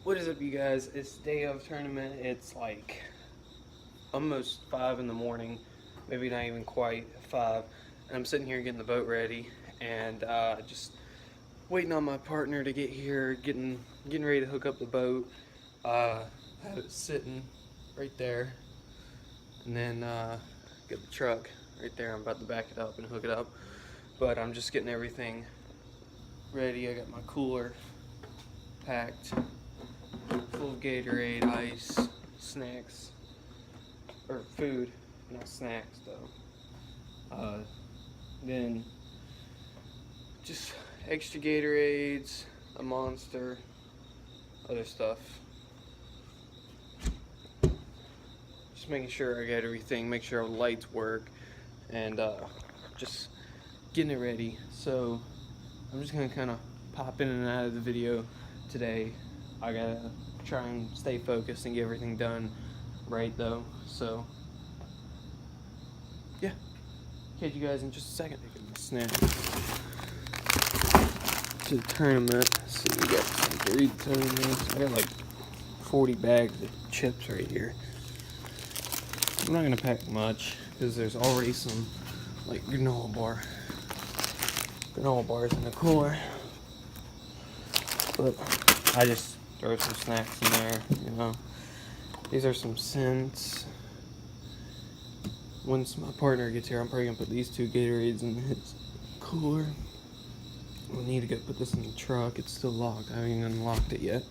What is up, you guys? It's day of tournament. It's like almost 5 in the morning, maybe not even quite 5. And I'm sitting here getting the boat ready and just waiting on my partner to get here, getting ready to hook up the boat. I have it sitting right there, and then get the truck right there. I'm about to back it up and hook it up, but I'm just getting everything ready. I got my cooler packed full of Gatorade, ice, snacks, or food, not snacks though. Then just extra Gatorades, a Monster, other stuff. Just making sure I got everything, make sure all the lights work, and just getting it ready. So I'm just gonna kind of pop in and out of the video today. I gotta try and stay focused and get everything done right though. So yeah, catch you guys in just a second. Snacks to the tournament. So we got some Doritos. I got like 40 bags of chips right here. I'm not gonna pack much because there's already some like granola bars in the cooler. But I just throw some snacks in there, you know. These are some scents. Once my partner gets here, I'm probably gonna put these 2 Gatorades in his cooler. We'll need to go put this in the truck. It's still locked. I haven't even unlocked it yet.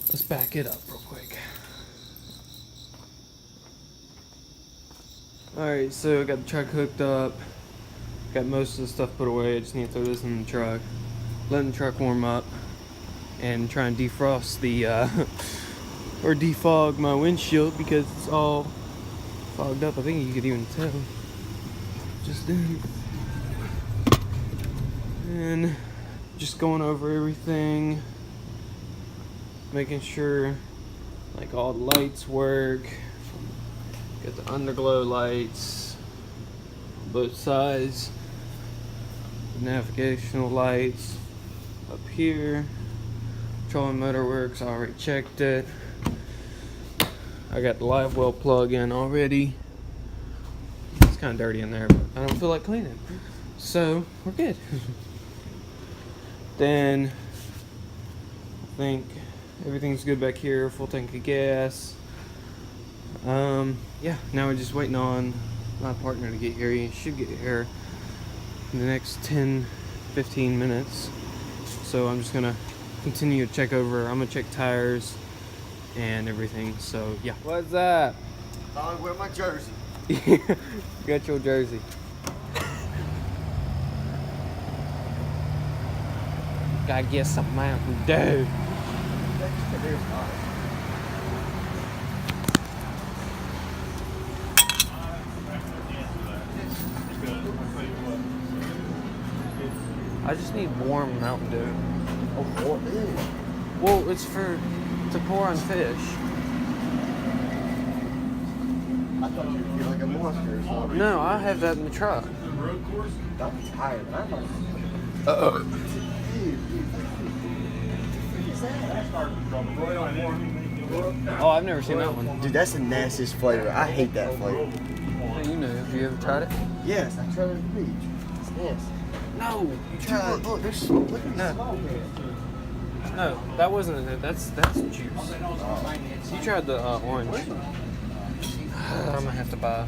Let's back it up real quick. Alright, so I got the truck hooked up. Got most of the stuff put away. I just need to throw this in the truck. Letting the truck warm up. And try and defrost the, or defog my windshield because it's all fogged up. I think you could even tell just then. And just going over everything, making sure like all the lights work. Got the underglow lights on both sides, navigational lights up here. Trolling motor works, I already checked it. I got the live well plug in already. It's kind of dirty in there, but I don't feel like cleaning. So, we're good. Then, I think everything's good back here. Full tank of gas. Yeah, now we're just waiting on my partner to get here. He should get here in the next 10-15 minutes. So I'm just gonna continue to check over. I'm gonna check tires and everything. So yeah. What's up? I wear my jersey. You got your jersey. Gotta get some Mountain Dew. I just need warm Mountain Dew. Oh, what? Well, it's to pour on fish. I thought you'd feel like a monster or something. No, I have that in the truck. I'm tired. I'm like, Uh-oh. Oh, I've never seen that one. dude, that's the nastiest flavor. I hate that flavor. You know, have you ever tried it? Yes, I tried it at the beach. It's nasty. No, you Try it. Look, there's look at No. No, that wasn't it. That's juice. You tried the orange. I'm gonna have to buy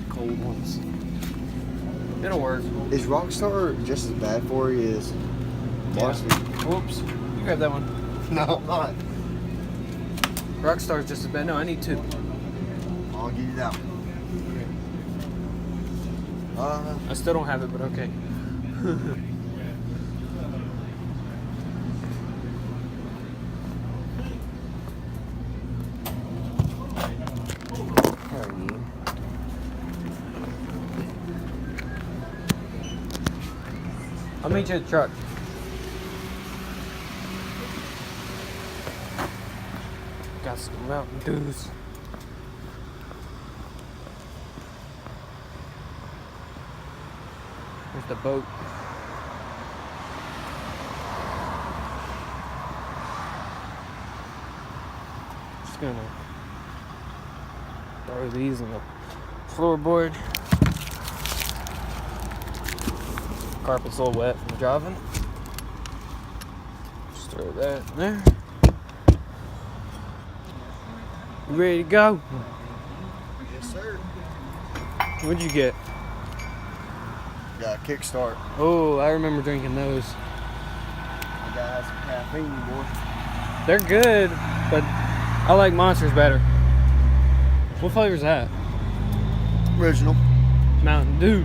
cold ones. It'll work. Is Rockstar just as bad for you as Monster? Whoops. You grab that one. No, I'm not. Rockstar's just as bad. No, I need 2. I'll give you that one. I still don't have it, but okay. I'll meet you at the truck. Got some Mountain Dews. There's the boat. just gonna throw these in the floorboard. Carpet's a little wet from driving. Just throw that in there. You ready to go? Yes, sir. What'd you get? Got a kickstart. Oh, I remember drinking those. I gotta have some caffeine, boy. They're good, but I like Monsters better. What flavor is that? Original. Mountain Dew.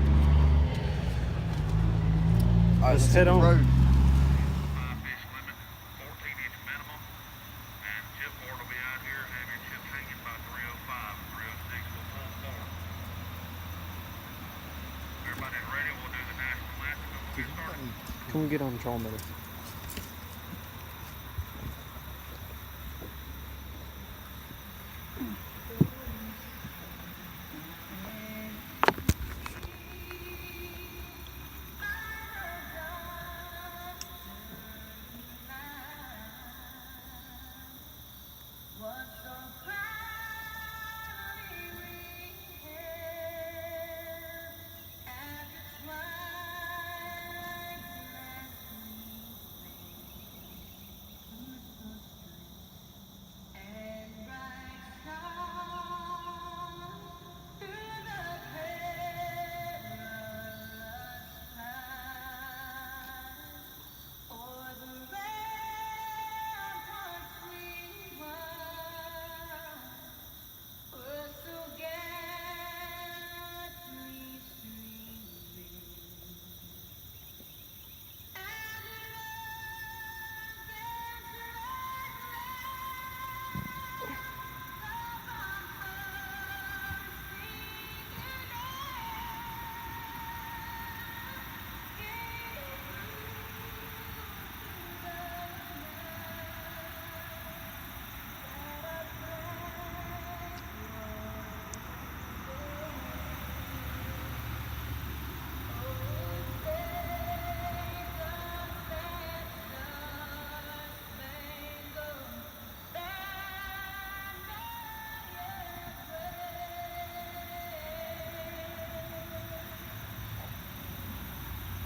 All right, Let's let's head hit the on. road. 5 fish limit, 14-inch minimum, and chip board will be out here. Have your chips hanging by 305, 306 will pull forward. Everybody's ready. We'll do the national anthem and we'll get started. Can we get on the troll minute?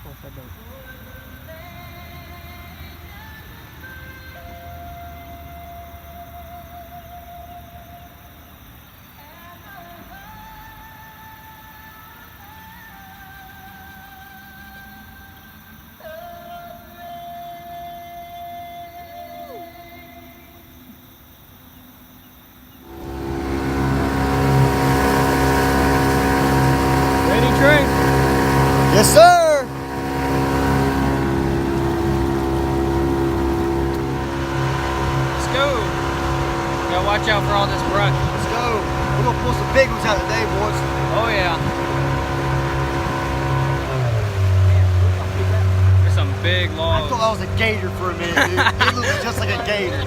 What if I don't? Ready, Trey? Yes, sir. Let's go. Gotta watch out for all this brush. Let's go. We're gonna pull some big ones out today, boys. Oh yeah. There's some big I logs. thought that was a gator for a minute, dude. It looks just like a gator.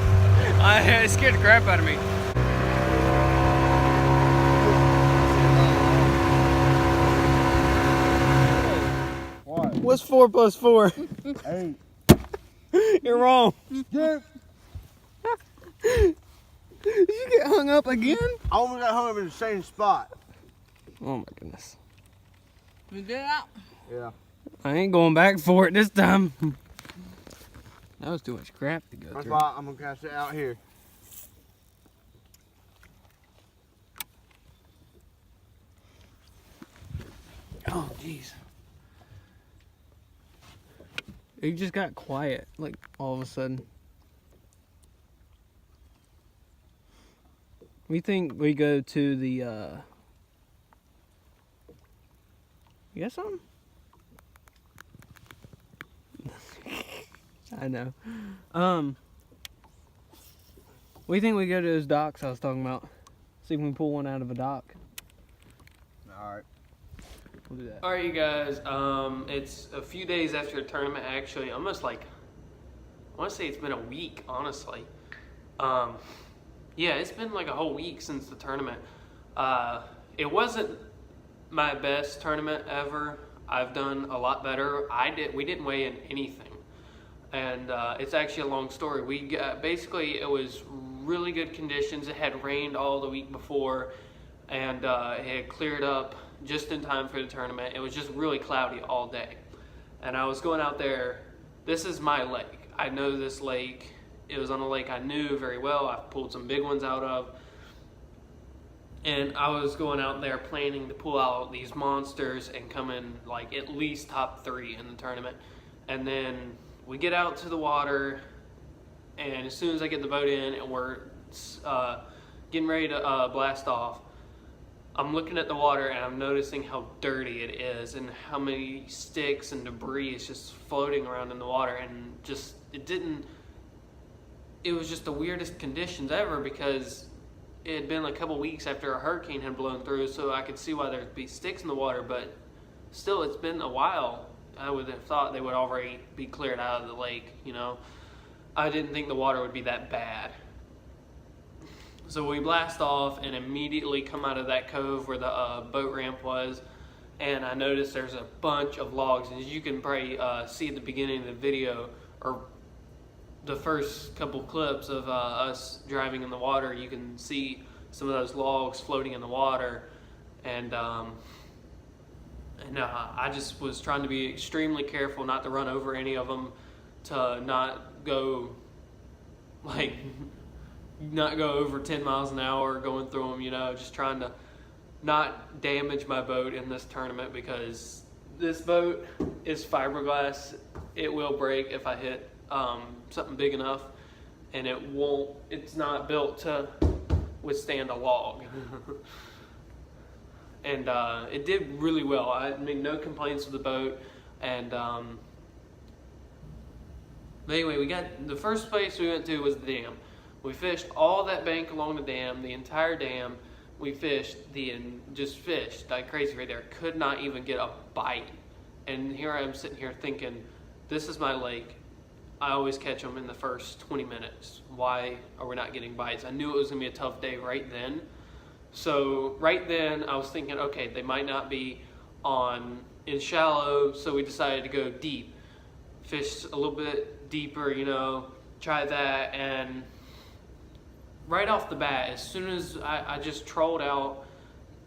It scared the crap out of me. What? What's 4 plus 4? 8. You're wrong. Dude, Did you get hung up again? I almost got hung up in the same spot. Oh my goodness. We did that? Yeah. I ain't going back for it this time. That was too much crap to go That's through. why I'm gonna cast it out here. Oh jeez. It just got quiet, like all of a sudden. We think we go to the you got something? I know. We think we go to those docks I was talking about. See if we can pull one out of a dock. Alright. We'll do that. Alright, you guys. It's a few days after the tournament, actually. Almost like, I want to say it's been a week, honestly. Yeah, it's been like a whole week since the tournament. It wasn't my best tournament ever. I've done a lot better. We didn't weigh in anything. And it's actually a long story. Basically, it was really good conditions. It had rained all the week before, and it had cleared up just in time for the tournament. It was just really cloudy all day. And I was going out there. This is my lake. I know this lake. It was on a lake I knew very well. I've pulled some big ones out of. And I was going out there planning to pull out these monsters and come in like at least top 3 in the tournament. And then we get out to the water, and as soon as I get the boat in and we're getting ready to blast off, I'm looking at the water and I'm noticing how dirty it is and how many sticks and debris is just floating around in the water. And just, it was just the weirdest conditions ever, because it had been a couple weeks after a hurricane had blown through, so I could see why there'd be sticks in the water, but still, it's been a while. I would have thought they would already be cleared out of the lake, you know. I didn't think the water would be that bad. So we blast off and immediately come out of that cove where the boat ramp was, and I noticed there's a bunch of logs. And as you can probably see at the beginning of the video, or the first couple clips of us driving in the water, you can see some of those logs floating in the water. And I just was trying to be extremely careful not to run over any of them, to not go over 10 miles an hour going through them, you know, just trying to not damage my boat in this tournament, because this boat is fiberglass. It will break if I hit something big enough, and it's not built to withstand a log. And it did really well. I made no complaints with the boat. And but anyway, the first place we went to was the dam. We fished all that bank along the dam, the entire dam. We fished just fished like crazy right there. Could not even get a bite. And here I am sitting here thinking, this is my lake. I always catch them in the first 20 minutes. Why are we not getting bites? I knew it was gonna be a tough day right then. So right then I was thinking, okay, they might not be in shallow, so we decided to go deep. Fish a little bit deeper, you know, try that. And right off the bat, as soon as I just trolled out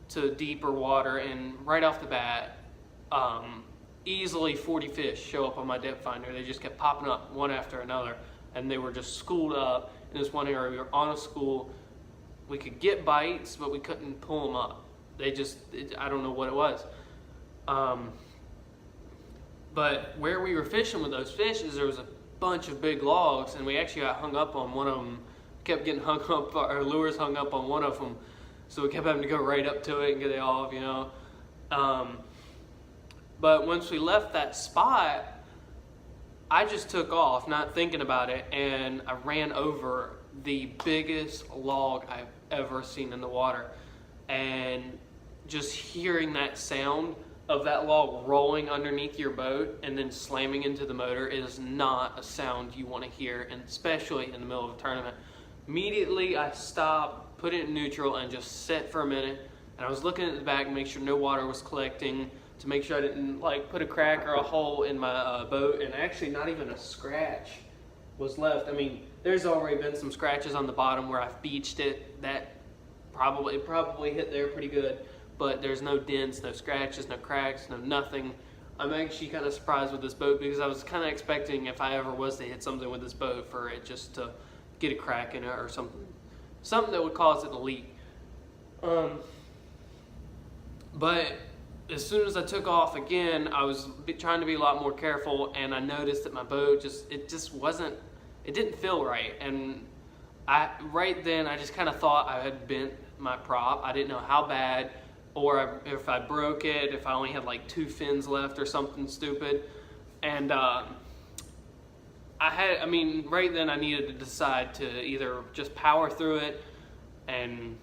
to deeper water, and right off the bat, easily 40 fish show up on my depth finder. They just kept popping up one after another, and they were just schooled up in this one area. We were on a school. We could get bites, but we couldn't pull them up. I don't know what it was. But where we were fishing with those fish is there was a bunch of big logs, and we actually got hung up on one of them. Kept getting hung up, our lures hung up on one of them, so we kept having to go right up to it and get it off, you know. But once we left that spot, I just took off, not thinking about it, and I ran over the biggest log I've ever seen in the water. And just hearing that sound of that log rolling underneath your boat and then slamming into the motor is not a sound you want to hear, and especially in the middle of a tournament. Immediately I stopped, put it in neutral, and just sat for a minute. And I was looking at the back to make sure no water was collecting, to make sure I didn't put a crack or a hole in my boat. And actually not even a scratch was left. I mean, there's already been some scratches on the bottom where I've beached it. That probably hit there pretty good, but there's no dents, no scratches, no cracks, no nothing. I'm actually kind of surprised with this boat, because I was kind of expecting, if I ever was to hit something with this boat, for it just to get a crack in it or something that would cause it to leak. But as soon as I took off again, I was trying to be a lot more careful, and I noticed that my boat it didn't feel right. And right then I just kind of thought I had bent my prop. I didn't know how bad, or if I broke it, if I only had like 2 fins left or something stupid. And right then I needed to decide to either just power through it and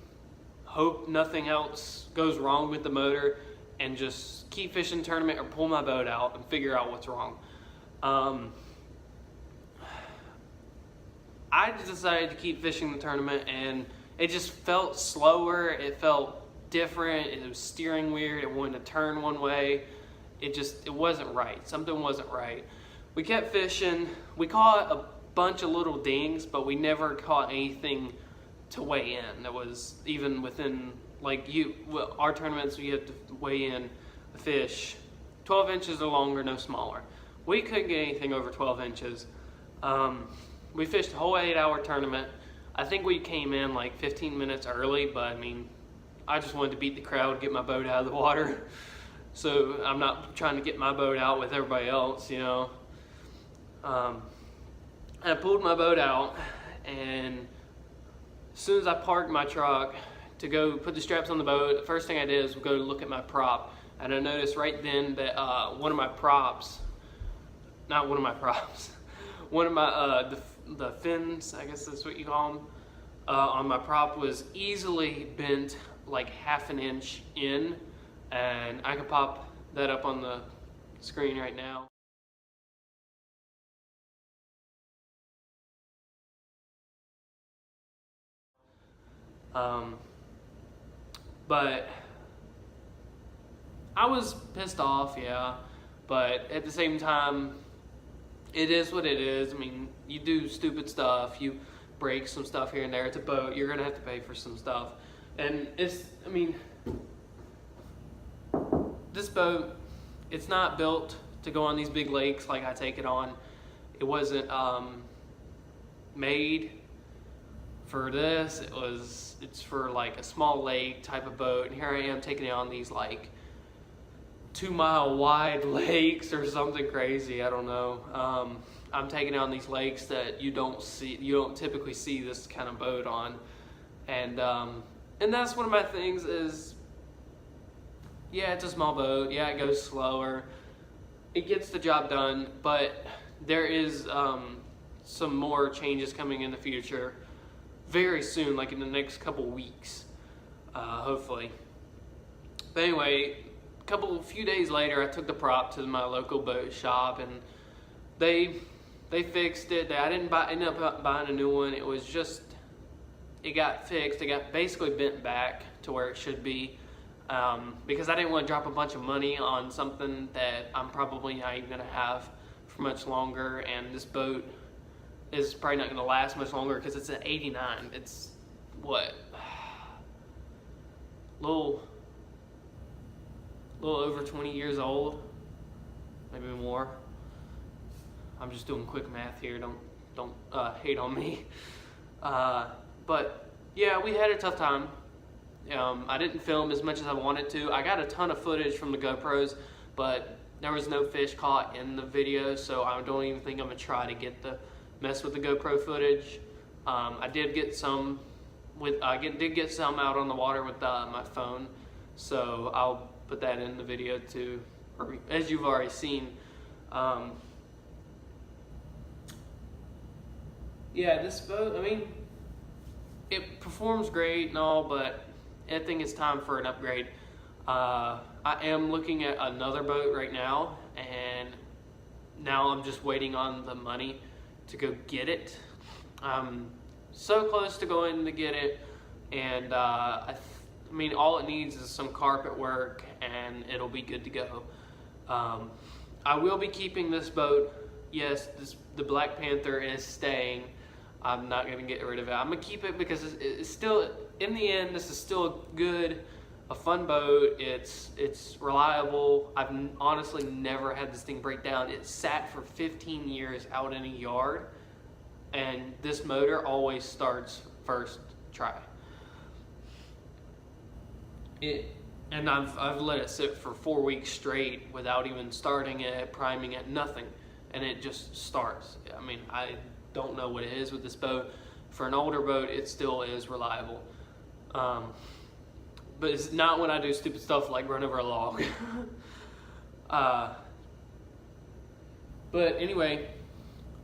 hope nothing else goes wrong with the motor and just keep fishing the tournament, or pull my boat out and figure out what's wrong. I just decided to keep fishing the tournament, and it just felt slower. It felt different. It was steering weird. It wanted to turn one way. It wasn't right. Something wasn't right. We kept fishing. We caught bunch of little dings, but we never caught anything to weigh in. That was even within, like, our tournaments, you have to weigh in a fish 12 inches or longer, no smaller. We couldn't get anything over 12 inches. We fished a whole 8-hour tournament. I think we came in like 15 minutes early, but I mean, I just wanted to beat the crowd, get my boat out of the water. So I'm not trying to get my boat out with everybody else, you know. I pulled my boat out, and as soon as I parked my truck to go put the straps on the boat, the first thing I did is go look at my prop. And I noticed right then that one of my the fins, I guess that's what you call them, on my prop was easily bent like half an inch in, and I can pop that up on the screen right now. But I was pissed off, yeah, but at the same time, it is what it is. I mean, you do stupid stuff, you break some stuff here and there. It's a boat, you're gonna have to pay for some stuff. And I mean, this boat, it's not built to go on these big lakes like I take it on. It wasn't made for this. It's for like a small lake type of boat, and here I am taking it on these like 2-mile wide lakes or something crazy. I don't know. I'm taking it on these lakes that you don't typically see this kind of boat on, and that's one of my things is, yeah, it's a small boat, yeah, it goes slower, it gets the job done, but there is some more changes coming in the future very soon, like in the next couple weeks, hopefully. But anyway, a few days later, I took the prop to my local boat shop, and they fixed it. I didn't end up buying a new one. It was just, it got fixed. It got basically bent back to where it should be, because I didn't want to drop a bunch of money on something that I'm probably not even going to have for much longer, and this boat is probably not going to last much longer because it's an 89. It's what, little over 20 years old, maybe more. I'm just doing quick math here, don't hate on me. But yeah, we had a tough time. I didn't film as much as I wanted to. I got a ton of footage from the GoPros, but there was no fish caught in the video, so I don't even think I'm gonna try to mess with the GoPro footage. I did get some did get some out on the water with my phone, so I'll put that in the video too, or as you've already seen. Yeah, this boat, I mean, it performs great and all, but I think it's time for an upgrade. I am looking at another boat right now, and now I'm just waiting on the money to go get it. I'm so close to going to get it, and I mean, all it needs is some carpet work, and it'll be good to go. I will be keeping this boat. Yes, the Black Panther is staying. I'm not going to get rid of it. I'm going to keep it because it's still, in the end, this is still a fun boat. It's reliable. I've honestly never had this thing break down. It sat for 15 years out in a yard, and this motor always starts first try. And I've let it sit for 4 weeks straight without even starting it, priming it, nothing, and it just starts. I mean, I don't know what it is with this boat. For an older boat, it still is reliable. But it's not when I do stupid stuff like run over a log. But anyway,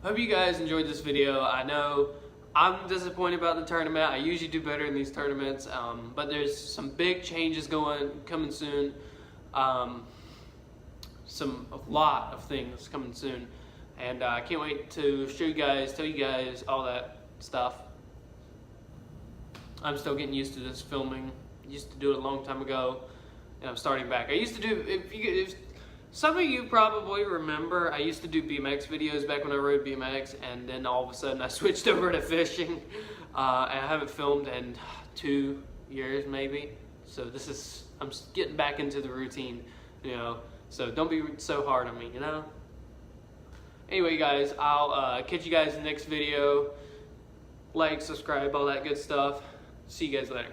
hope you guys enjoyed this video. I know I'm disappointed about the tournament. I usually do better in these tournaments, but there's some big changes coming soon. A lot of things coming soon, and I can't wait to show you guys, tell you guys all that stuff. I'm still getting used to this filming. I used to do it a long time ago, and I'm starting back. I used to do, Some of you probably remember I used to do BMX videos back when I rode BMX, and then all of a sudden I switched over to fishing. And I haven't filmed in 2 years maybe. So I'm getting back into the routine, you know. So don't be so hard on me, you know. Anyway, guys, I'll catch you guys in the next video. Like, subscribe, all that good stuff. See you guys later.